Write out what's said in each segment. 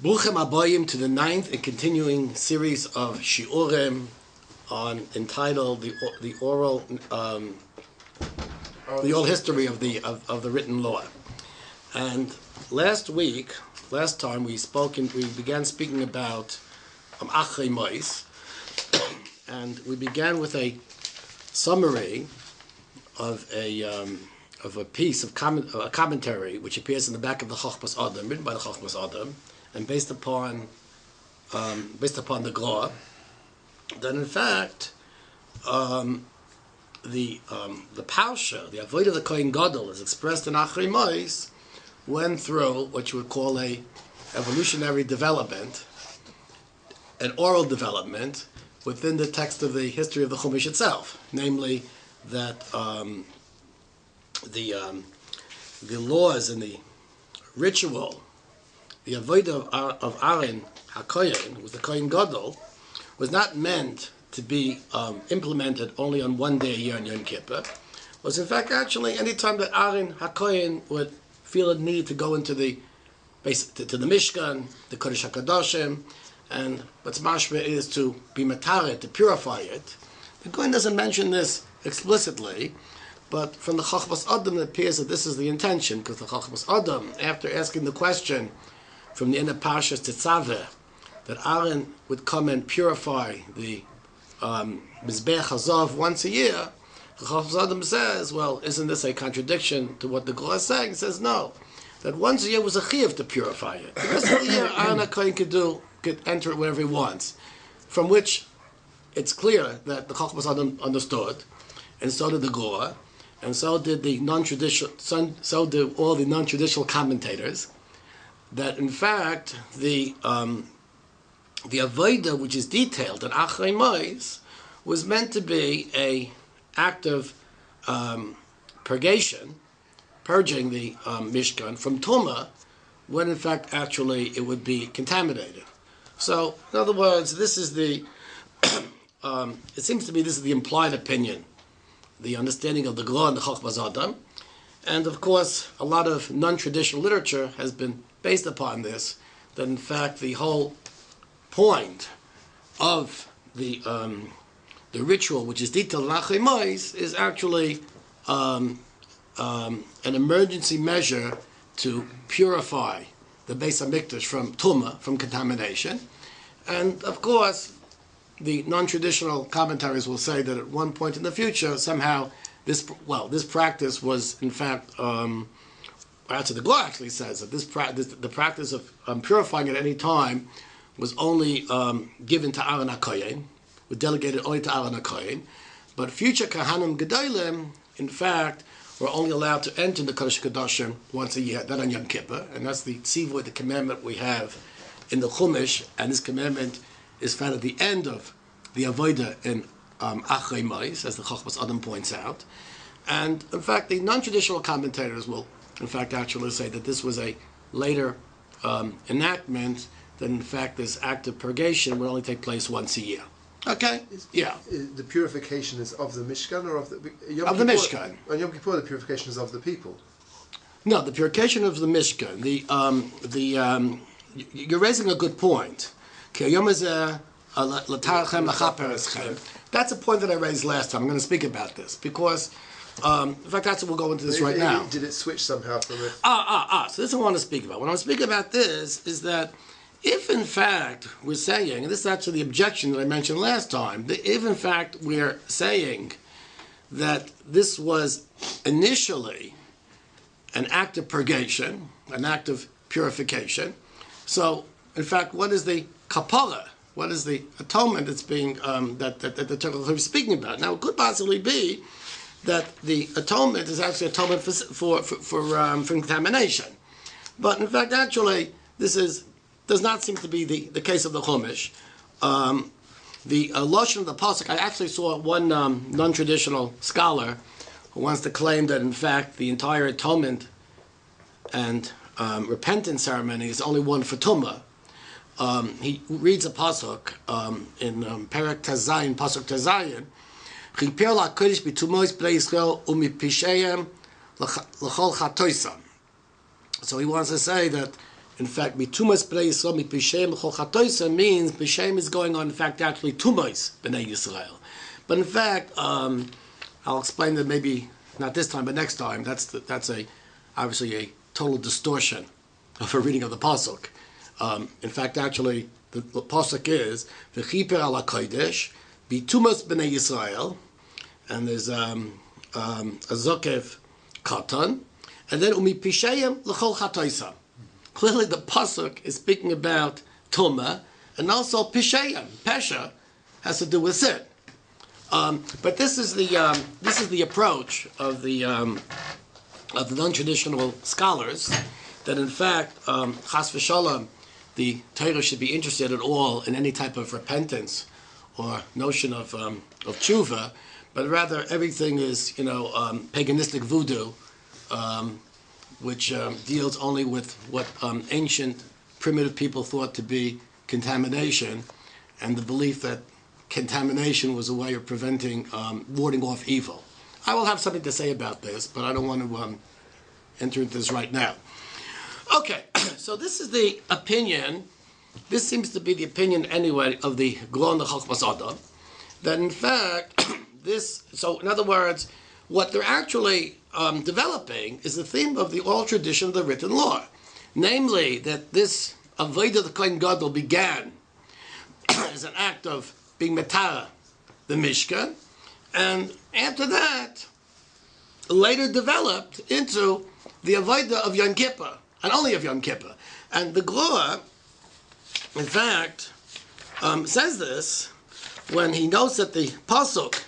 Bruchem Abayim to the 9th and continuing series of shiurim entitled the oral history of the written law. And last time we began speaking about Achrei Mois, and we began with a summary of a piece of a commentary which appears in the back of the Chochmas Adam, written by the Chochmas Adam, and based upon the Gra, that in fact the Parsha, the Avodah of the Kohen Gadol, is expressed in Achrei Mois, went through what you would call a evolutionary development, an oral development within the text of the history of the Chumash itself, namely that the laws and the ritual, the avodah of Aaron HaKohen, who was the Kohen Gadol, was not meant to be implemented only on one day a year on Yom Kippur. Was in fact actually any time that Aaron HaKohen would feel a need to go into the Mishkan, the Kodesh HaKadoshim, and what's mashma is to be mataret, to purify it. The Kohen doesn't mention this explicitly, but from the Chochmas Adam it appears that this is the intention, because the Chochmas Adam, after asking the question from the end of Parshas Tetzaveh, that Aaron would come and purify the Mizbeach Hazav once a year, the Chochmas Adam says, well, isn't this a contradiction to what the Gra is saying? He says, no, that once a year was a chiyuv to purify it. The rest of the year, Aaron HaKohen could enter it wherever he wants, from which it's clear that the Chochmas Adam understood, and so did the Gra, and so did so did all the non-traditional commentators, that in fact the avodah which is detailed in Achrei Mois was meant to be a act of purgation, purging the Mishkan from Tumah, when in fact actually it would be contaminated. So in other words, this is the it seems to me this is the implied opinion, the understanding of the Gra and the Chochmas Adam, and of course a lot of non-traditional literature has been based upon this, that in fact the whole point of the ritual which is detailed in Achrei Mois is actually an emergency measure to purify the Beis HaMikdash from Tumah, from contamination. And of course the non-traditional commentaries will say that at one point in the future somehow this practice was in fact the Gra actually says that the practice of purifying at any time was only given to Aaron HaKohen, was delegated only to Aaron HaKohen, but future Kahanim Gedolim, in fact, were only allowed to enter the Kodesh HaKadoshim once a year, that on Yom Kippur, and that's the tzivui, the commandment we have in the Chumash, and this commandment is found at the end of the Avodah in Achrei Mois, as the Chochmas Adam points out. And in fact, the non-traditional commentators will in fact actually say that this was a later enactment, that in fact this act of purgation would only take place once a year. Okay? The purification is of the Mishkan or of the Yom Kippur? The Mishkan. On Yom Kippur, the purification is of the people. No, the purification of the Mishkan. You're raising a good point. That's a point that I raised last time. I'm going to speak about this because, in fact, that's what we'll go into this right now. Did it switch somehow from it? So this is what I want to speak about. What I want to speak about this is that if in fact we're saying, and this is actually the objection that I mentioned last time, that if in fact we're saying that this was initially an act of purgation, an act of purification, so in fact what is the kapara? What is the atonement that's being that the Torah is speaking about? Now, it could possibly be that the atonement is actually atonement for contamination, but in fact, actually, does not seem to be the case of the Chumash. The lashon of the pasuk. I actually saw one non-traditional scholar who wants to claim that in fact the entire atonement and repentance ceremony is only one for Tumah. He reads a pasuk in Perek Tazayin, pasuk Tazayin. Chiper laKodesh b'tumois b'nei Yisrael u'mipishayim l'chol chatoisam. So he wants to say that in fact, mitumas b'nei Yisrael mipishem l'chol chatoisa means pishem is going on, in fact, actually tumas b'nei Yisrael. But in fact, I'll explain that maybe not this time, but next time. That's obviously a total distortion of a reading of the pasuk. In fact, actually, the pasuk is v'chiper ala kodesh bitumas b'nei Yisrael, and there's a zokev katan, and then umipishayim l'chol chatoisa. Clearly, the pasuk is speaking about tuma, and also pishayim. Pesha has to do with sin. But this is the approach of the non-traditional scholars, that in fact, chas v'shalom, the Torah should be interested at all in any type of repentance or notion of tshuva, but rather everything is paganistic voodoo, which deals only with what ancient primitive people thought to be contamination, and the belief that contamination was a way of preventing, warding off evil. I will have something to say about this, but I don't want to enter into this right now. Okay, so this is the opinion, this seems to be the opinion anyway of the Glon the Chachmas Adam, that in fact, so in other words, what they're actually developing is the theme of the oral tradition of the written law. Namely, that this Avodah the Kohen Gadol began as an act of being metara, the Mishkan, and after that, later developed into the Avodah of Yom Kippur, and only of Yom Kippur. And the Glor, in fact, says this when he notes that the Pasuk,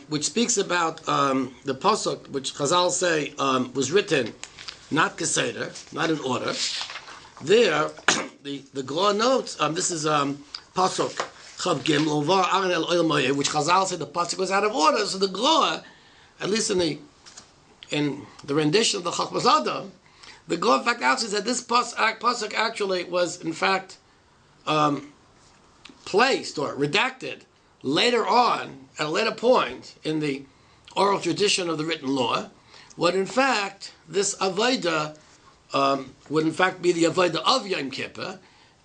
which speaks about the Pasuk, which Chazal say was written not Keseder, not in order. There, the Glor notes, this is Pasuk Chav Gimel, Uvar Aaron El Oil Moyeh, which Chazal said the Pasuk was out of order. So the Glor, at least in the rendition of the Chachmas Adam, the Glor in fact actually said this Pasuk actually was in fact placed or redacted later on, at a later point in the oral tradition of the written law, when in fact this Avodah would in fact be the Avodah of Yom Kippur,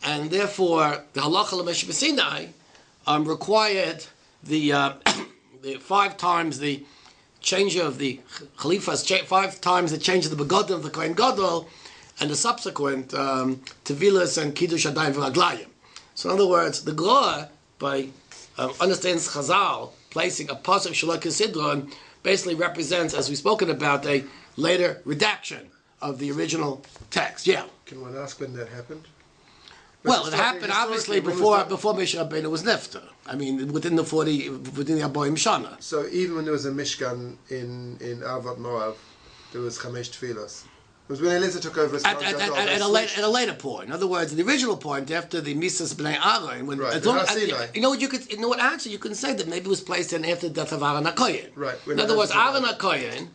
and therefore the Halacha L'Meshe B'Sinai required the 5 times the change of the Chalifas, 5 times the change of the Begodim of the Kohen Gadol, and the subsequent Tevilas and Kiddush Adayim V'Raglayim. So in other words, the Glor, by understands Chazal placing a pasuk Shalok Sidron, basically represents, as we've spoken about, a later redaction of the original text. Yeah. Can one ask when that happened? Well, it happened obviously before Moshe Rabbeinu was nifter. I mean, within the 40 Shana. So even when there was a Mishkan in Avad Moav, there was Chamesh Tfilos. It was when Eliezer took over as at a later point. In other words, the original point after the Misas B'nai Aaron, when you know what actually you can say that maybe it was placed in after the death of Aaron HaKohen. Right. In other words, Aaron HaKohen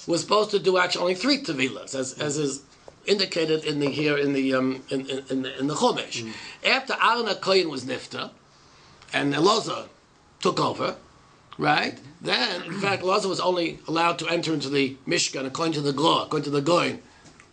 was supposed to do actually only 3 tevilas, as is indicated in the Chumash. After Aaron HaKohen was nifter, and Elazar took over, right? Then, in fact, Elazar was only allowed to enter into the Mishkan according to the Glor, according to the Goin,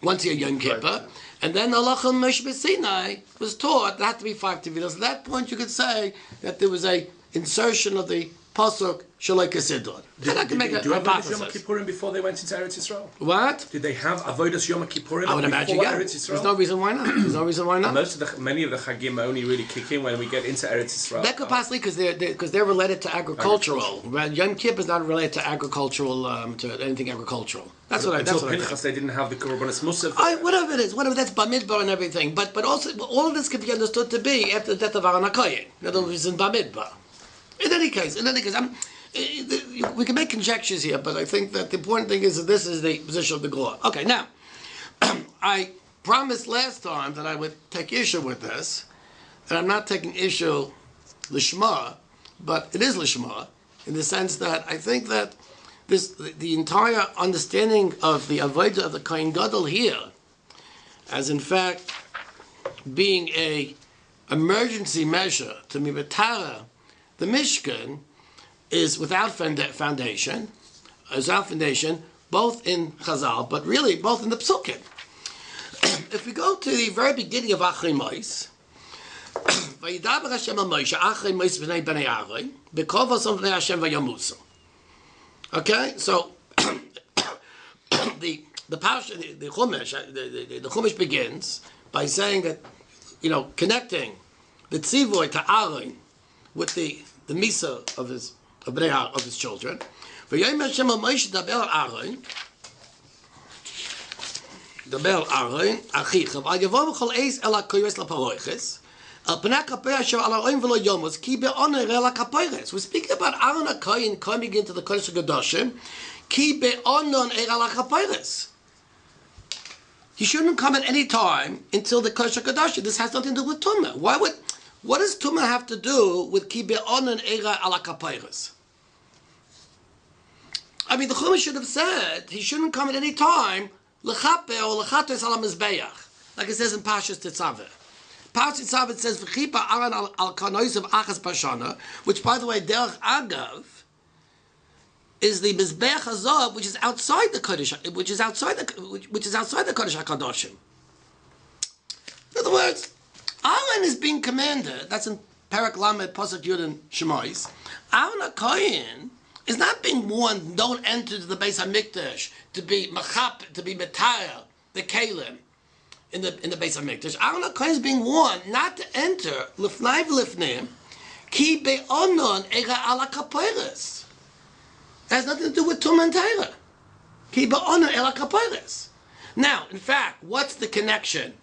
once a year Yom Kippur. Right. And then the Halacha L'Meshe B'Sinai was taught there had to be 5 tevilas. At that point, you could say that there was a insertion of the pasuk Shaloi Kesidron. Did they do Avodas Yom Kippurim before they went into Eretz Yisrael? What? Did they have Avodas Yom Kippurim I would imagine, before yeah. Eretz Yisrael? There's no reason why not. There's no reason why not. Many of the Chagim only really kick in when we get into Eretz Yisrael. That could possibly because they're related to agricultural. Yom Kippur is not related to agricultural to anything agricultural. That's what I think. Until Pinchas, they didn't have the Korbanos Musaf. Whatever it is, that's Bamidbar and everything. But also all of this could be understood to be after the death of Aaron HaKohen. In other words, in Bamidbar. In any case, we can make conjectures here, but I think that the important thing is that this is the position of the Glor. Okay, now, I promised last time that I would take issue with this, and I'm not taking issue Lishma, but it is Lishma, in the sense that I think that the entire understanding of the Avodah of the Kohen Gadol here, as in fact being a emergency measure to Mibatara, the Mishkan, is without foundation, both in Chazal, but really both in the Psukim. if we go to the very beginning of Achrei Mos, Vayidaber Hashem al Moshe, Achrei Mos b'nei b'nei Aaron, b'kovos b'nei Hashem vayamusu. Okay, so the Chumash, the Chumash begins by saying that, connecting the tzivoy to Aaron with the misa of his children. V'yom Hashem al Moshe daber Aaron. Daber Aaron, achicha, v'ayavo b'chol eis el hakoyres laparoiches, el pnei kapei asher al ha'oim v'lo yomos, ki be'oner el ha'kapoires. We're speaking about Aaron HaKohen coming into the Kodesh HaKadoshim, ki be'oner el ha'kapoires. He shouldn't come at any time until the Kodesh HaKadoshim. This has nothing to do with Tumah. What does Tumah have to do with ki be'oner el ha'kapoires? I mean, the Chumash should have said he shouldn't come at any time L'chape or l'chates ala mizbeach, like it says in Pashas Tetzaveh. Pashas Tetzaveh it says v'chipa aran al kanois of achas pashana, which, by the way, derech agav, is the mizbeach hazav, which is outside the kodesh, which is outside the kodesh hakadoshim. In other words, Aaron is being commanded. That's in Perek Lamed Pasuk Yud and Shemais. Aaron HaKohen is not being warned, don't enter to the Beis HaMikdash to be machap, to be metayah, the kalim in the Beis HaMikdash. Aaron HaKohen is being warned not to enter lifnai v'lifnim ki be'onon ega ala kapoires. That has nothing to do with Tumah and Torah. Ki be'onon ela kapoires. Now, in fact, what's the connection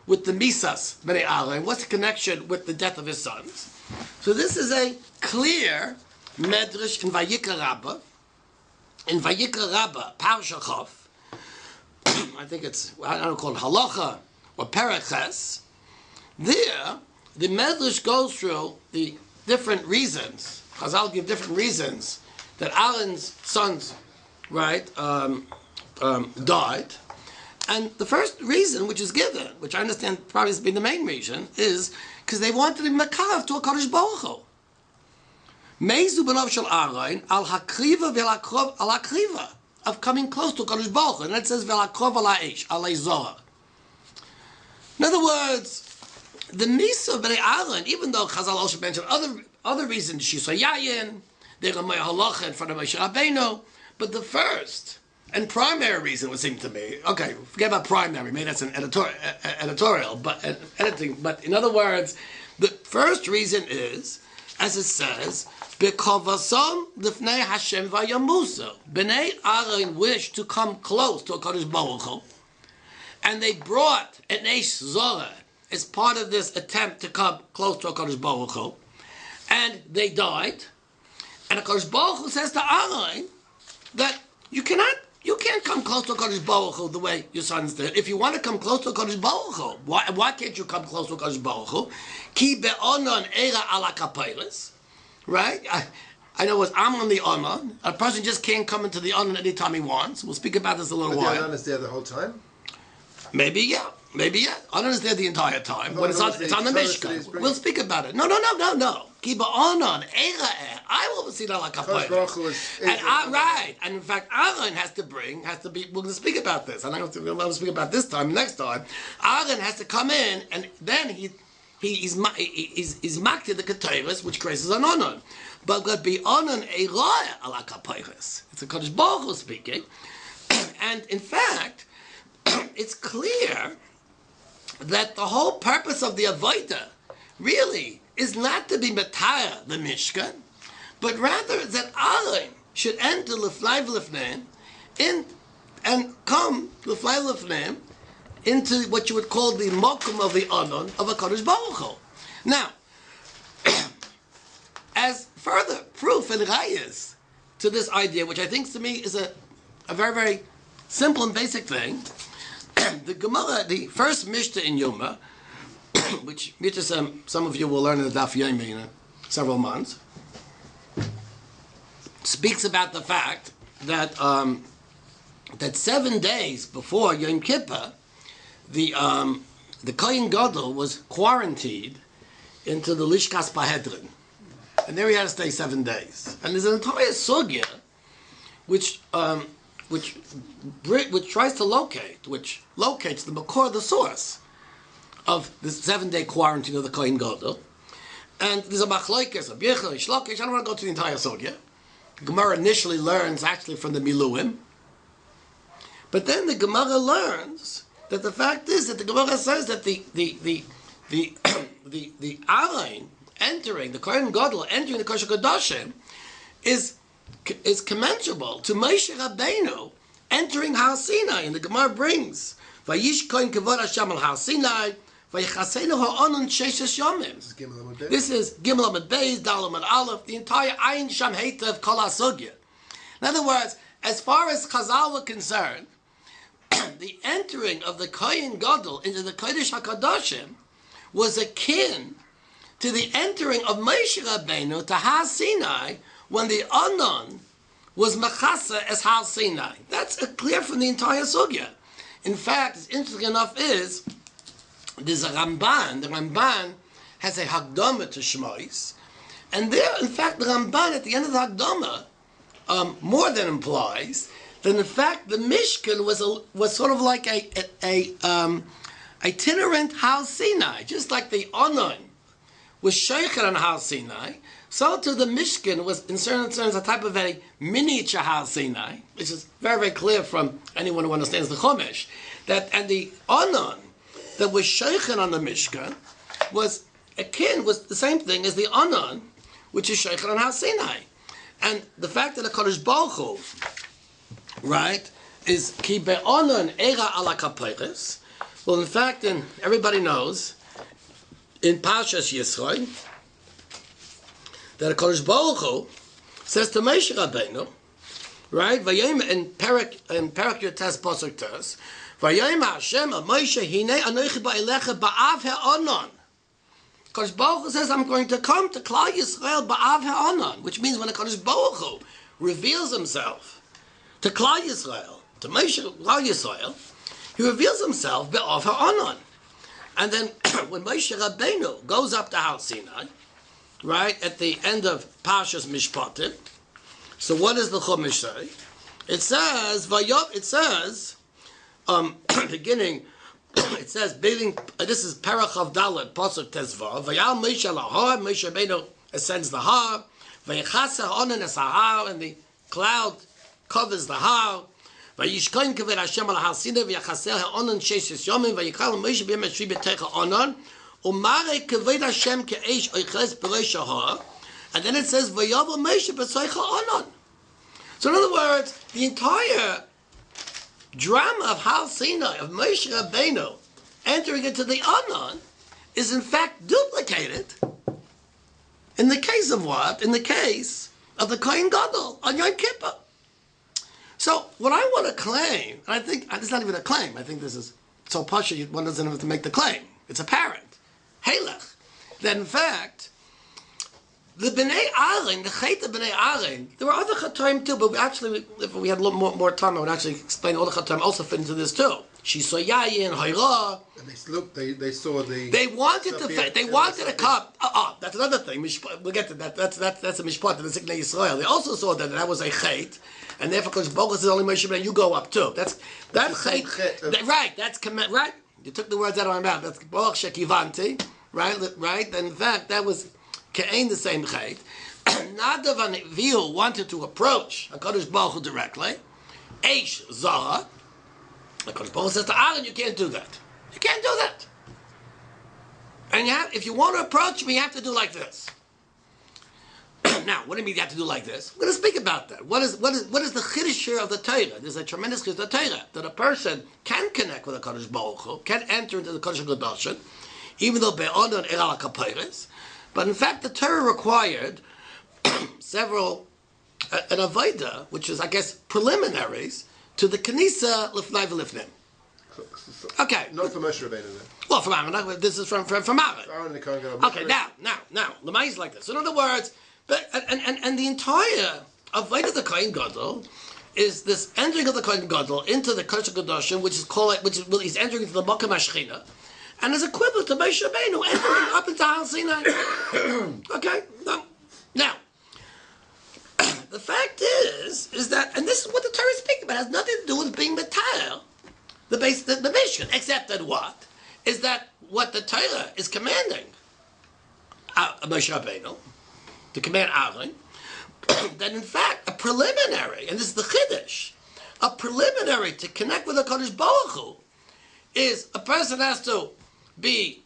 with the misas b'nei Aaron? What's the connection with the death of his sons? So this is a clear Medrash in Vayikra Rabbah, Parsha Chof. I think I don't call it Halacha or Pereches. There, the Medrash goes through the different reasons. Chazal give different reasons that Aaron's sons, right, died. And the first reason, which is given, which I understand probably has been the main reason, is because they wanted to be makav to a Kadosh Baruch Hu. Meizu b'nov shel Aaron al hakriva v'lakrov al hakriva, of coming close to Kadosh Baruch Hu, and it says v'lakrov al ha'esh al ha'zohar. In other words, the misa of Bnei Aaron, even though Chazal also mentioned other reasons, Shisha Yayin, they're going to halacha in front of Moshe Rabbeinu, but the first and primary reason would seem to me, okay, forget about primary, maybe that's an editorial, but editing. But in other words, the first reason is, as it says, B'kovasam l'fnei Hashem vayamusa. Bnei Aaron wished to come close to Kadosh Baruch Hu, and they brought an Eish Zorah as part of this attempt to come close to Kadosh Baruch Hu, and they died. And Kadosh Baruch Hu says to Aaron that you can't come close to Kadosh Baruch Hu the way your sons did. If you want to come close to Kadosh Baruch Hu, why can't you come close to Kadosh Baruch Hu? Ki be'onon era ala kapeilis. Right? I know it's I'm on the Onan. A person just can't come into the Onan anytime he wants. We'll speak about this a little while. The Onan is there the whole time? Maybe, yeah. Onan is there the entire time. When it's on the Mishkan. We'll speak about it. No. Kiba Onan, I will see that like a point. Right. And in fact, Aaron has to be, we're going to speak about this. And I'm going to speak about this time, next time. Aaron has to come in, and then he's makti the ketayres, which graces an onan, but God be onan eirah ala kapayres. It's a Kadosh Baruch Hu speaking, and in fact, it's clear that the whole purpose of the avodah really is not to be matayah the Mishkan, but rather that Aaron should enter l'fnai v'lifneim in and come l'fnai v'lifneim into what you would call the mokum of the Anon of a Kadosh Baruch Hu. Now, as further proof and rayas to this idea, which I think to me is a very, very simple and basic thing, the Gemara, the first Mishnah in Yoma, which some of you will learn in the Daf Yomi in several months, speaks about the fact that that 7 days before Yom Kippur, the Kohen Gadol was quarantined into the Lishkas Bahedrin, and there he had to stay 7 days. And there's an entire sugya which which tries to locate, which locates the makor, the source of the 7-day quarantine of the Kohen Gadol. And there's a machlokes, a bichel, a shlokish. I don't want to go to the entire sugya. Gemara initially learns actually from the Miluim, but then the Gemara learns that the fact is that the Gemara says that the Arain entering the Kohen Gadol, entering the Kodesh HaKodashim, is commensurable to Moshe Rabbeinu entering Har Sinai. And the Gemara brings Vayish Kohen Kavod Hashem al Har Sinai Vayichaseinu Ha'onon Sheshes Yomim. This is Gimel Amud Beis, Dal Amud Aleph, the entire Ayin Sham Heitav Kol HaSugya. In other words, as far as Chazal were concerned, the entering of the Kohen Gadol into the Kodesh HaKodashim was akin to the entering of Moshe Rabbeinu to Har Sinai when the Anon was Machasa as Har Sinai. That's clear from the entire sugya. In fact, it's interesting enough is, there's a Ramban. The Ramban has a Hagdama to Shmois, and there, in fact, the Ramban at the end of the Hagdama more than implies that in fact the Mishkan was sort of like a itinerant Har Sinai, just like the Anon was Sheikher on Har Sinai, so too the Mishkan was in certain terms a type of a miniature Har Sinai, which is very, very clear from anyone who understands the Chumash, and the Anon that was Sheikher on the Mishkan was the same thing as the Anon, which is Sheikher on Har Sinai. And the fact that the Kodesh Baruch Hu, right, is Ki Be'anon Era Ala Kaperes. Well, in fact, and everybody knows, in Parshas Yisro, that the Kodesh Baruch Hu says to Moshe Rabbeinu, right, Vayim in Perak Yotes Pasuk Tes, Vayim Hashem al Moshe Hine Anochi Ba'elecha Ba'av Ha'onon. Kodesh Baruch Hu says, I'm going to come to Klal Yisrael Ba'av Ha'onon, which means when the Kodesh Baruch Hu reveals himself to Klal Yisrael, to Moshe Klal Yisrael, he reveals himself Ba'av Ha'onon. And then when Moshe Rabbeinu goes up to Har Sinai, right, at the end of Parshas Mishpatim, so what does the Chumash say? It says, beginning, it says, this is Perach of Dalet, Pasuk Tezvav, Vayal Moshe Lahar, Moshe Rabbeinu ascends the Har, Vayichaser Onan es Har, and the cloud covers the Har, Vayishkoin Kavod Hashem al Har Sinai, Vayichaser Ha'onan Sheshes Yomim, Vayikal Moshe B'yem Shvi B'techa Onan, Umare Kavod Hashem Ke'esh Oiches B'reish Har, and then it says, Vayavo Moshe B'tzoicha Onan. So in other words, the entire drama of Har Sinai, of Moshe Rabbeinu entering into the Anon, is in fact duplicated in the case of what? In the case of the Kohen Gadol on Yom Kippur. So what I want to claim, and I think it's not even a claim, I think this is so pasha, one doesn't have to make the claim. It's apparent. Halach. That in fact, the Bnei Aaron, the Chait of Bnei Aaron, there were other Chatoim too, but actually, if we had a little more time, I would actually explain all the Chatoim also fit into this too. Shisoyayi and Hayra. And they saw the... They wanted to come. That's another thing. We'll get to that. That's a mishpat in the Signei Yisrael. They also saw that was a chait, and therefore, because Bogus is only Moshe Rabbeinu, you go up too. That chait. Right. That's right. You took the words out of my mouth. That's Baruch Shekivanti. Right. And in fact, that was Ke'ain the same chait. Nadav and Avihu wanted to approach HaKadosh Baruch Hu directly. Eish Zara. HaKadosh Baruch Hu says to Aaron, you can't do that. You can't do that. And if you want to approach me, you have to do like this. Now, what do you mean you have to do like this? We're going to speak about that. What is the chiddush of the Torah? There's a tremendous chiddush of the Torah that a person can connect with the Kadosh Baruch Hu, can enter into the Kodesh HaKodashim, even though be'onon eral kapiris. But in fact, the Torah required several an avodah, which is, I guess, preliminaries to the Kenisa Lifnai V'Lifnim. Okay. Not from Moshe Rabbeinu then. Well, from Aaron. This is from Aaron. Aaron, they can't go. Okay, now, Lemay is like this. So in other words, and the entire avodah of the Kohen Gadol is this entering of the Kohen Gadol into the Kodesh HaKodashim, he's entering into the Makom HaShechina, and is equivalent to Moshe Rabbeinu entering up into Har Sinai. Okay, now, the fact is that, and this is what the Torah is speaking about, it has nothing to do with being Matayel, the mission, except that what? Is that what the Torah is commanding Moshe Rabbeinu, to command Aaron, that in fact, a preliminary, and this is the Chiddush, a preliminary to connect with the Kodesh Baruch Hu, is a person has to be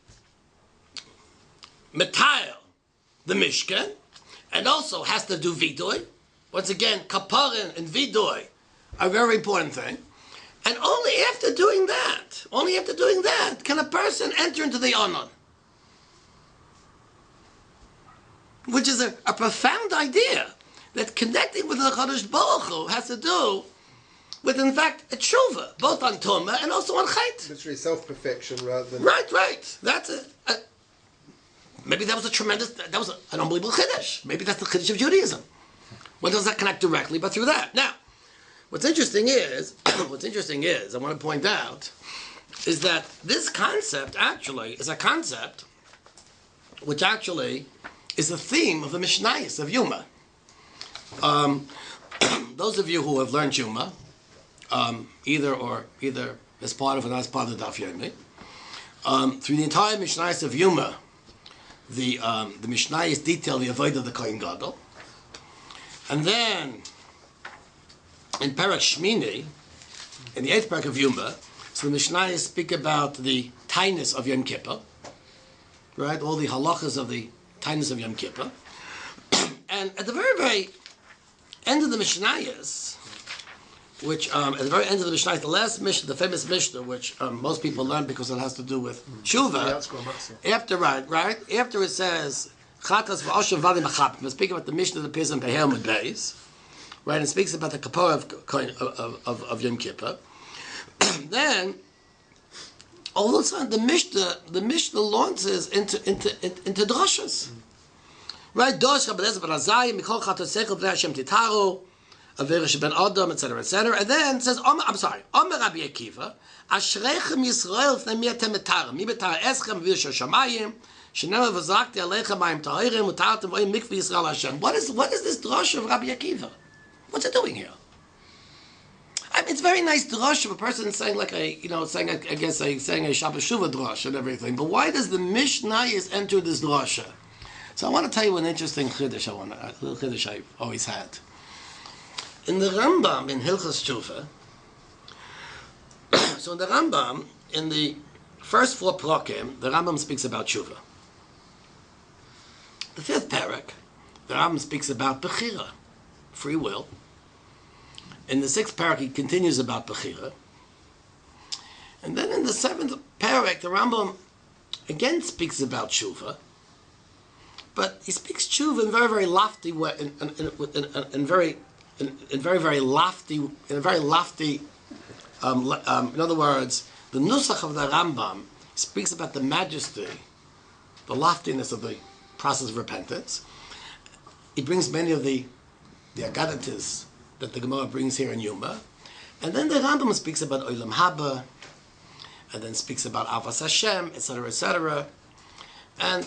Matayel, the Mishkan, and also has to do Vidoy. Once again, Kaparin and Vidoy are a very important thing. And only after doing that, can a person enter into the Onon. Which is a profound idea, that connecting with the Chodesh Baruch Hu has to do with, in fact, a tshuva, both on Tumah and also on Chait. Literally self-perfection rather than... Right. That's maybe that was an unbelievable Chiddush. Maybe that's the Chiddush of Judaism. One does not connect directly, but through that. Now, what's interesting is, I want to point out, is that this concept actually is a concept which actually is the theme of the mishnayos of Yuma. Those of you who have learned Yuma, either as part of or not as part of the Daf Yomi, through the entire mishnayos of Yuma, the mishnayos detail the avodah of the Kohen Gadol, and then in Parak Shmini, in the 8th parak of Yuma, so the mishnayos speak about the tainus of Yom Kippur, right? All the halachas of the tainus of Yom Kippur, and at the very, very end of the mishnayos, which at the very end of the mishnayos, the last mishnah, the famous mishnah, which most people learn because it has to do with tshuva. After it says chatas v'oshav vadim achapim, we speak about the mishnah that appears in Behel Beis, right? And speaks about the kapara of Yom Kippur. Then all of a sudden the mishnah launches into drashas. Right? Dosh Rabbeinu ben Azai, Mikol Chatos Sechel Bnei Hashem Titaru, Averish ben Adam, etc., etc. And then it says, Omer Rabbi Akiva, Ashrechem Yisrael Fnei Mi Atem Metarim, Mi Betar Eschem V'Yishar Shamayim, Shenema V'Zakti Alechem Ma'im Tahirim, Utartem V'Yim Mikveh Yisrael Hashem. What is this drush of Rabbi Akiva? What's it doing here? I mean, it's very nice drush of a person saying saying a Shabbat Shuvah drush and everything. But why does the Mishnayos enter this drasha? So I want to tell you an interesting chiddush I always had. In the Rambam, in Hilchos Teshuva, so in the Rambam, in the first 4 prakim, the Rambam speaks about Teshuva. The 5th parak, the Rambam speaks about Bechira, free will. In the 6th parak, he continues about Bechira. And then in the 7th parak, the Rambam again speaks about Teshuva. But he speaks tshuva in very, very lofty way, in very lofty. In other words, the nusach of the Rambam speaks about the majesty, the loftiness of the process of repentance. He brings many of the agadatis that the Gemara brings here in Yuma, and then the Rambam speaks about olam haba, and then speaks about avas Hashem, etc., etc., and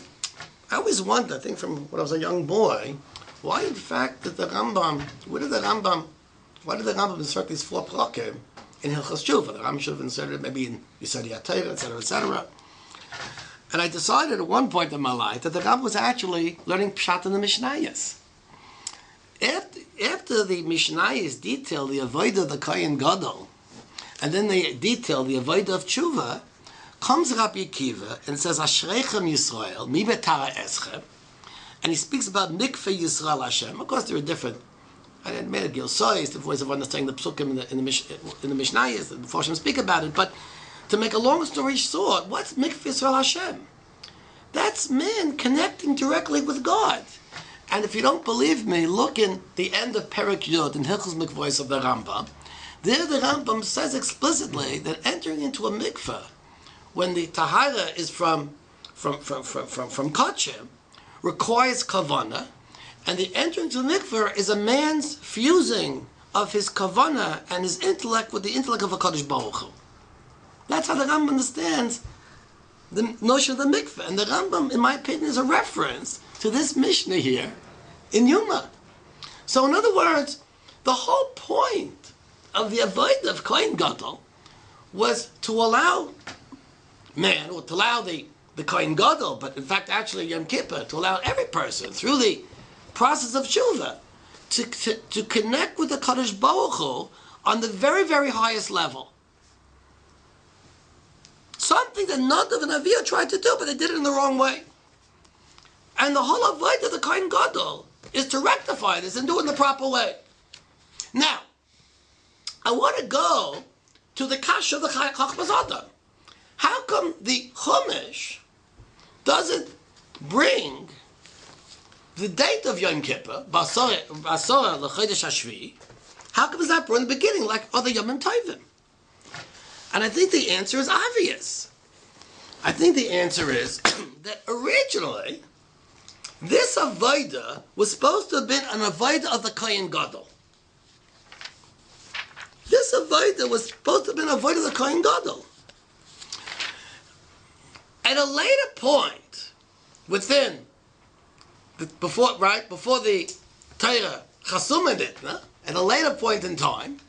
I always wondered, I think from when I was a young boy, why in fact did the Rambam insert these 4 prakim in Hilchos Teshuva? The Rambam should have inserted it maybe in Yisodei HaTorah, etc., etc. And I decided at one point in my life that the Rambam was actually learning Pshat in the Mishnayos. After the Mishnayos detail the avodah of the Kohen Gadol, and then they detail the avodah of Teshuva, comes Rabbi Akiva and says, Ashrechem Yisrael, mi betara eschem, and he speaks about mikveh Yisrael Hashem. Of course, there are different, I didn't make a gilsois, different ways of understanding the psukim in the Mishnayos, the Forshim speak about it, but to make a long story short, what's mikveh Yisrael Hashem? That's man connecting directly with God. And if you don't believe me, look in the end of Perek Yud, in Hilchos Mikvos of the Rambam. There the Rambam says explicitly that entering into a mikveh, when the tahara is from kachim, requires kavana, and the entering to the mikveh is a man's fusing of his kavana and his intellect with the intellect of a Kadosh Baruch Hu. That's how the Rambam understands the notion of the mikveh. And the Rambam, in my opinion, is a reference to this Mishnah here in Yuma. So in other words, the whole point of the avodah of Kohen Gadol was to allow man, or to allow the Kohen Gadol, but in fact actually Yom Kippur, to allow every person through the process of Teshuva to connect with the Kadosh Baruch Hu on the very, very highest level. Something that Nadav and Avihu tried to do, but they did it in the wrong way. And the whole avodah of the Kohen Gadol is to rectify this and do it in the proper way. Now, I want to go to the kasha of the Chachmas Adam. How come the Chumash doesn't bring the date of Yom Kippur, Basara l'Chodesh Hashvi? How come it's not brought in the beginning like other Yomim Tovim? And I think the answer is obvious. I think the answer is that originally this avodah was supposed to have been an avodah of the Kohen Gadol. This avodah was supposed to have been an avodah of the Kohen Gadol. At a later point, before the Torah chasumed it, at a later point in time,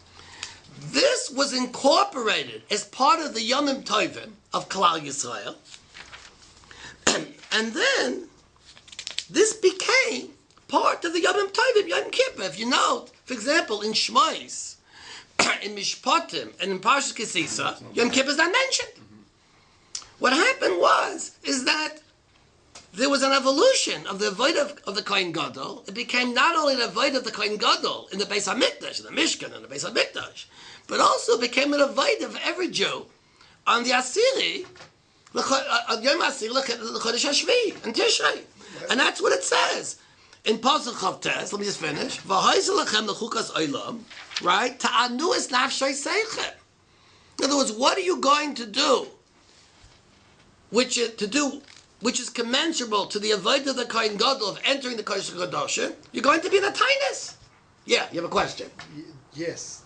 this was incorporated as part of the Yomim Tovim of Klal Yisrael, and then this became part of the Yomim Tovim, Yom Kippur. If you note, for example, in Shmos, in Mishpatim, and in Parshas Kisisa, Yom Kippur is not mentioned. What happened is that there was an evolution of the avodah of the Kohen Gadol. It became not only the avodah of the Kohen Gadol in the Beis HaMikdash, in the Mishkan, and the Beis HaMikdash, but also became an avodah of every Jew on the Asiri, Yom Asiri, l'Chodesh Hashvi, and Tishrei. And that's what it says. In Pasuk Chav Tes, let me just finish. V'hoizel lachem l'chukas olam, right? Ta'anu es nafshay seichem. In other words, what are you going to do? Which is commensurable to the avodah of the Kohen Gadol of entering the Kodesh HaKadoshim. You're going to be in a tainus. Yeah, you have a question. Yes,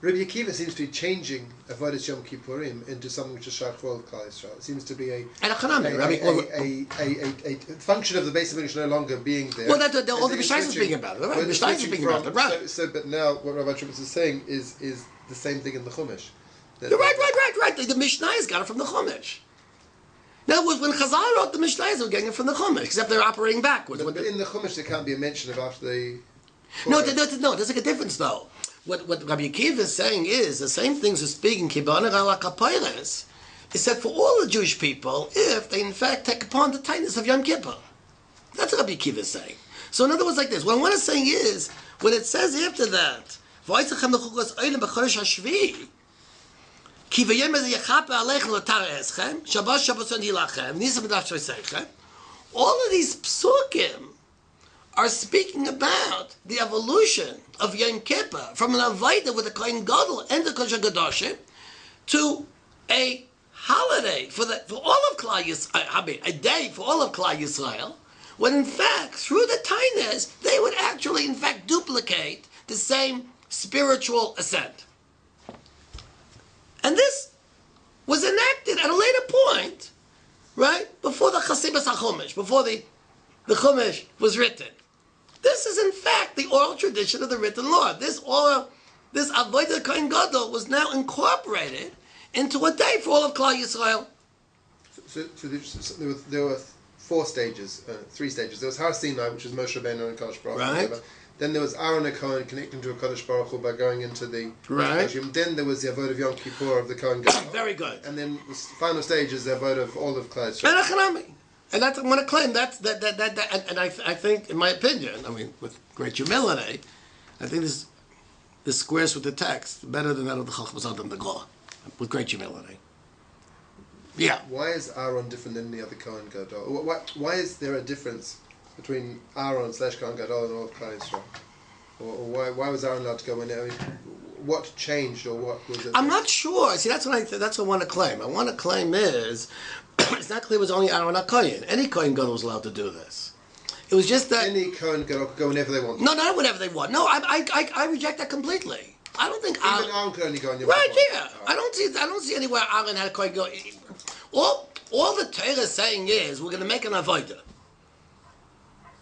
Rabbi Akiva seems to be changing avodas Yom Kippurim into something which is shaykh for all of Klal Yisrael. It seems to be a function of the basic English no longer being there. Well, all the mishnayot is speaking about it. Right? Mishnayot is speaking about it. Right. So, but now what Rabbi Triebitz is saying is the same thing in the Chumash. You're right. The mishnayos got it from the Chumash. In other words, when Chazal wrote the mishnayos, they were getting it from the Chumash, except they're operating backwards. But in the Chumash, there can't be a mention of after the. No, there's like a difference though. What Rabbi Akiva is saying is the same things as speaking Kibbana ala Kapoires is said for all the Jewish people if they in fact take upon the tightness of Yom Kippur. That's what Rabbi Akiva is saying. So in other words, like this, what I want to say is when it says after that, "V'aytzechem lechukas olim b'chodesh hashvi." All of these psukim are speaking about the evolution of Yom Kippur from an avodah with the Kohen Gadol and the Kodesh HaKadoshim to a holiday for all of Klal Yisrael, a day for all of Klal Yisrael, when in fact through the tainus they would actually in fact duplicate the same spiritual ascent. And this was enacted at a later point, right? Before the Chasibas HaChumash, before the Chumash was written. This is in fact the oral tradition of the written law. This Avodah Kohen Gadol was now incorporated into a day for all of Klal Yisrael. So there were three stages. There was Har Sinai, which was Moshe Rabbeinu and Kadosh Baruch Hu. Right. Then there was Aaron and Kohen connecting to a Kadosh Baruch Hu by going into the right. Then there was the Avodah of Yom Kippur of the Kohen Gadol. Very good. And then the final stage is the Avodah of all of Klal Yisrael. And that's, I want to claim that I think, in my opinion, I mean, with great humility, I think this squares with the text better than that of the Chachmas Adam the Glah, with great humility. Yeah. Why is Aaron different than the other Kohen Gadol? Why is there a difference between Aaron / Kohen Gadol and all of Klal Yisrael? Or why was Aaron allowed to go in there? I mean, what changed or what was it? I'm not sure. See, that's what I want to claim. I want to claim is it's not clear it was only Aaron HaKohen. Any Kohen Gadol was allowed to do this. It was just that any Kohen Gadol could go whenever they want. No, not whenever they want. No, I reject that completely. I don't think even Aaron could only go on your right. Yeah, I don't see anywhere Aaron had a Kohen Gadol. All the Torah is saying is we're going to make an avodah.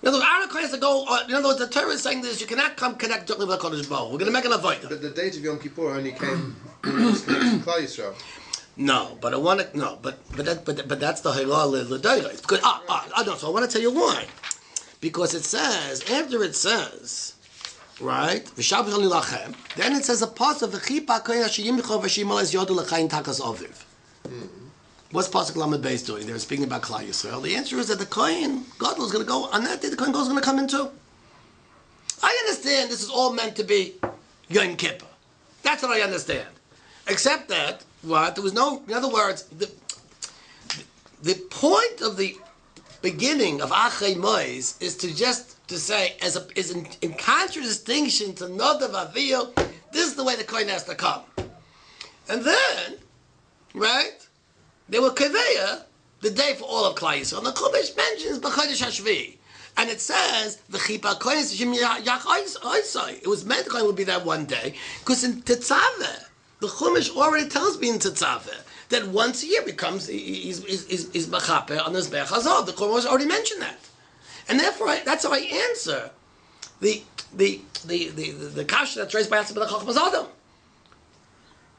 In other words, Aaron Kohen has to go. In other words, the Torah is saying this: you cannot come connect directly with Kodesh Baruch. We're going to make an avodah. But the date of Yom Kippur only came when it was connected to Klal Yisrael. No, but I want to but that's the halal l'doros. Because no. So I want to tell you why. Because it says after it says, right, v'shabbos ani lachem. Then it says a part of v'chipa kohen sheyimcho v'shimol es yodu l'chayin takas aviv. What's Pasuk Lamed Beis doing? They're speaking about Klal Yisrael. The answer is that the Kohen Gadol is going to go on that day. The Kohen Gadol is going to come in too. I understand this is all meant to be Yom Kippur. That's what I understand. Except that there was no. In other words, the point of the beginning of Achei Mois is to say is in contradistinction to Nadav Aviyah. This is the way the Kohen has to come, and then right. They were Kaveya, the day for all of Klal Yisrael. And the Chumash mentions B'chodesh HaShvi. And it says, V'chipa Kohen Shim Yach Oisai. It was meant the Kohen would be that one day, because in Tetzaveh, the Chumash already tells me in Tetzaveh that once a year becomes, is Machaper on this Bech Hazov. The Chumash already mentioned that. And therefore, that's how I answer the kasha that's raised by Yatzim B'nei Chacham Adam.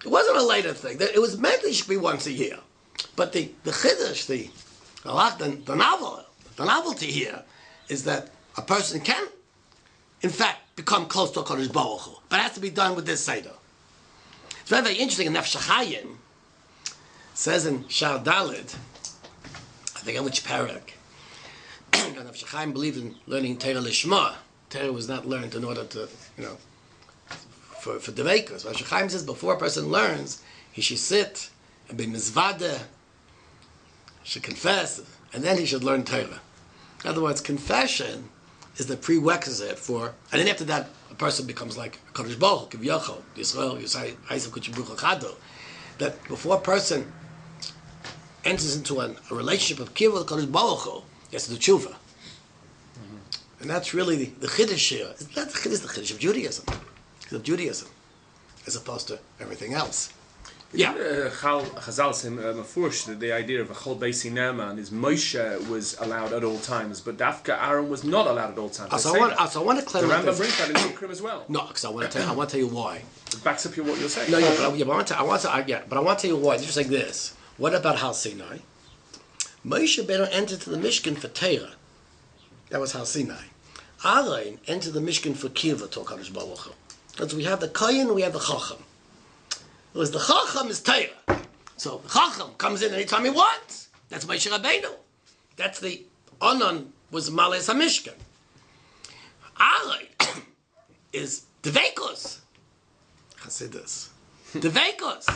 It wasn't a later thing. It was meant it should be once a year. But the chiddush, the novelty here is that a person can, in fact, become close to a Kodesh Baruch Hu, but it has to be done with this seder. It's very, very interesting. In Nefesh HaChaim says in Shar Daled, I forget which parak, Nefesh HaChaim believed in learning Torah Lishma. Torah was not learned in order to, for Deveikus. Nefesh HaChaim says before a person learns, he should sit and be mizvada, should confess, and then he should learn Torah. In other words, confession is the prerequisite for, and then after that, a person becomes like Kodesh Baruch Hu, Kivyochel, Yisrael, Yisai, Isaac, Kuchibuch Chado. That before a person enters into a relationship of Kiv with Kodesh Baruch Hu, he has to do Teshuva. And that's really the chiddush here. It's not the chiddush of Judaism. It's of Judaism, as opposed to everything else. Yeah. Chazal said mafurish the idea of a chol beisi ne'eman is Moshe was allowed at all times, but Dafka Aaron was not allowed at all times. So I want to claim the Rambam brings that in Yom as well. No, because I want to tell you why. It backs up what you're saying. No, but I want to tell you why. It's just like this. What about Har Sinai? Moshe Rabbeinu entered to the Mishkan for Torah. That was Har Sinai. Aaron entered the Mishkan for Kiva to Kadosh Baruch Hu. Because we have the Kohen and we have the Chacham. It was the Chacham is Torah. So the Chacham comes in anytime he wants. That's Moshe Rabbeinu. That's the Onan was Malais HaMishkan. Aaron is Deveikus. Chassidus. Deveikus.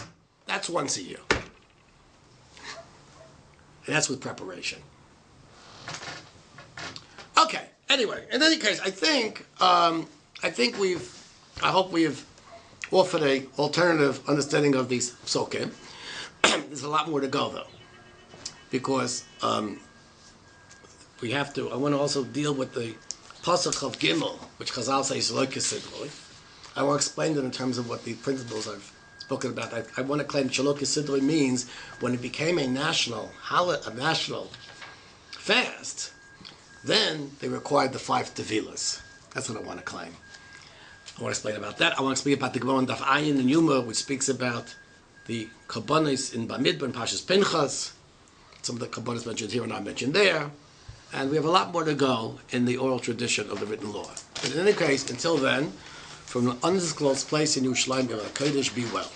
That's once a year. And that's with preparation. Okay. Anyway, in any case, I hope we've offered an alternative understanding of these psukim. There's a lot more to go, though, because we have to. I want to also deal with the pasuk of Gimel, which Chazal says lo kisidroi. I want to explain it in terms of what the principles I've spoken about. I want to claim shelo kisidroi means when it became a national fast, then they required the 5 tevilas. That's what I want to claim. I want to explain about that. I want to speak about the Gemara in Daf Ayin and Yuma, which speaks about the kabbanis in Bamidbar and Pashas Pinchas. Some of the kabbanis mentioned here and not mentioned there. And we have a lot more to go in the oral tradition of the written law. But in any case, until then, from an undisclosed place in Yerushalayim, Kodesh, be well.